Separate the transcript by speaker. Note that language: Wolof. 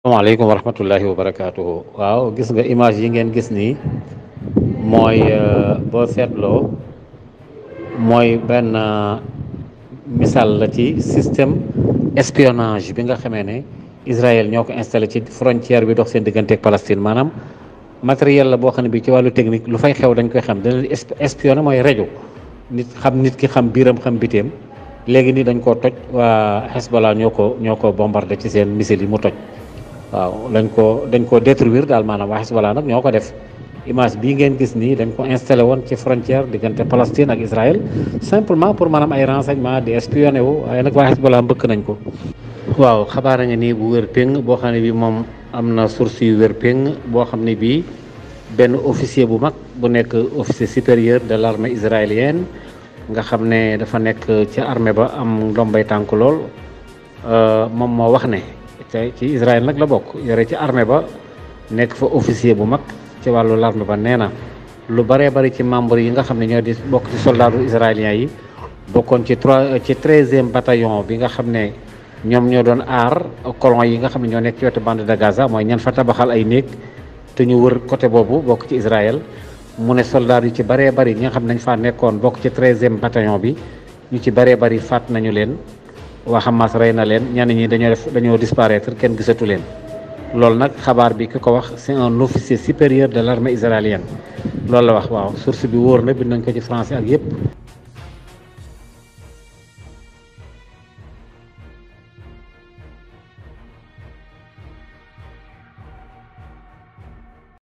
Speaker 1: asalaamaaleykum wa rahmatullahi wa barakaatuhu. waaw gis nga image yi ngeen gis nii mooy boo seetloo mooy benn misaal la ci système espionnage bi nga xamee ne Israël ñoo ko installé ci frontière bi dox seen diggante ak Palestine. maanaam matériel la boo xam ne bi ci wàllu technique lu fay xew dañ koy xam, dañ leen espionné mooy rajo nit ki xam biiram xam biteem. léegi nii dañ koo toj, waa Hezbollah ñoo ko bombardé ci seen missile yi mu toj. waaw dañ ko détruire daal, maanaam waa Hezbollah nag ñoo ko def. image bii ngeen gis nii dañ ko installé woon ci frontière diggante Palestine ak Israël simplement pour maanaam ay renseignement di espionné wu, waaye nag waa Hezbollah mbëkk nañ ko. waaw xabaar nga nii bu wér péng boo xam ne bi moom am na source yu wér péng boo xam ne bii benn officier bu mag bu nekk officier supérieur de l'armée israélienne nga xam ne dafa nekk ci armée ba am ndombay tànk lool, moom moo wax ne te ci Israël nag la bokk, yore ci armée ba nekk fa officier bu mag ci wàllu l'armée ba. nee na lu bëree bëri ci membre yi nga xam ne ñoo di bokk ci soldats israéliens yi bokkoon ci 13e bataillon bi nga xam ne ñoom ñoo doon aar colons yi nga xam ne ñoo nekk ci wetu bande de Gaza, mooy ñan fa tabaxal ay néeg te ñu wër côté boobu bokk ci Israël. mu ne soldats yu ci bëree bëri ñi nga xam ne dañ faa nekkoon bokk ci 13e bataillon bi ñu ci bëree bëri faat nañu leen, waa Hamas rey na leen, ñenn ñi dañoo disparaître, kenn gisatu leen. loolu nag xabaar bi ki ko wax c'est un officier supérieur de l'armée israélienne loolu la wax. waaw source bi wóor na, bind nañ ko ci français ak yépp.